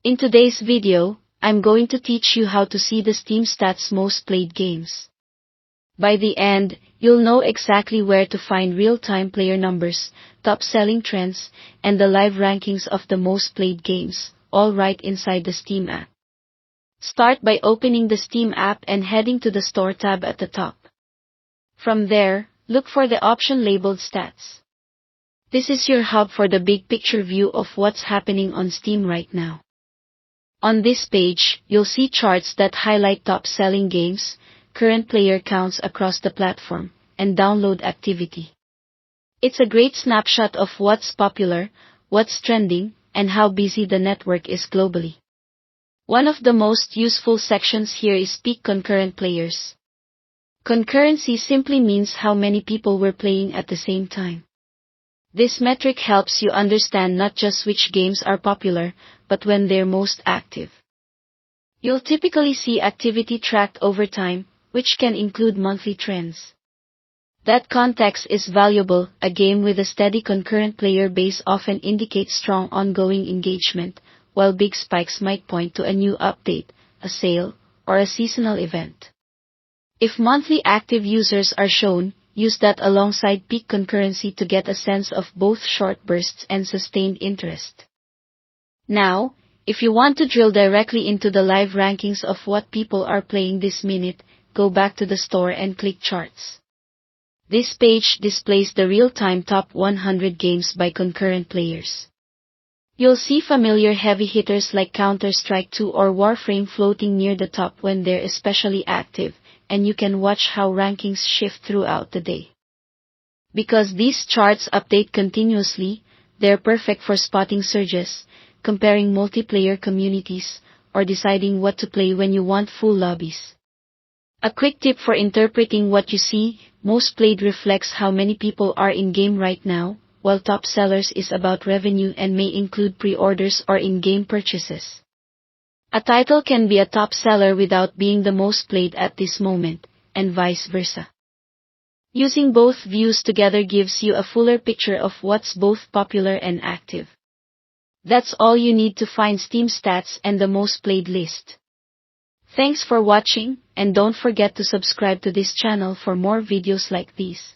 In today's video, I'm going to teach you how to see the Steam Stats most played games. By the end, you'll know exactly where to find real-time player numbers, top-selling trends, and the live rankings of the most played games, all right inside the Steam app. Start by opening the Steam app and heading to the Store tab at the top. From there, look for the option labeled Stats. This is your hub for the big picture view of what's happening on Steam right now. On this page, you'll see charts that highlight top-selling games, current player counts across the platform, and download activity. It's a great snapshot of what's popular, what's trending, and how busy the network is globally. One of the most useful sections here is peak concurrent players. Concurrency simply means how many people were playing at the same time. This metric helps you understand not just which games are popular, but when they're most active. You'll typically see activity tracked over time, which can include monthly trends. That context is valuable. A game with a steady concurrent player base often indicates strong ongoing engagement, while big spikes might point to a new update, a sale, or a seasonal event. If monthly active users are shown, use that alongside peak concurrency to get a sense of both short bursts and sustained interest. Now, if you want to drill directly into the live rankings of what people are playing this minute, go back to the store and click Charts. This page displays the real-time top 100 games by concurrent players. You'll see familiar heavy hitters like Counter-Strike 2 or Warframe floating near the top when they're especially active, and you can watch how rankings shift throughout the day. Because these charts update continuously, they're perfect for spotting surges, comparing multiplayer communities, or deciding what to play when you want full lobbies. A quick tip for interpreting what you see: most played reflects how many people are in-game right now, while top sellers is about revenue and may include pre-orders or in-game purchases. A title can be a top seller without being the most played at this moment, and vice versa. Using both views together gives you a fuller picture of what's both popular and active. That's all you need to find Steam Stats and the most played list. Thanks for watching, and don't forget to subscribe to this channel for more videos like these.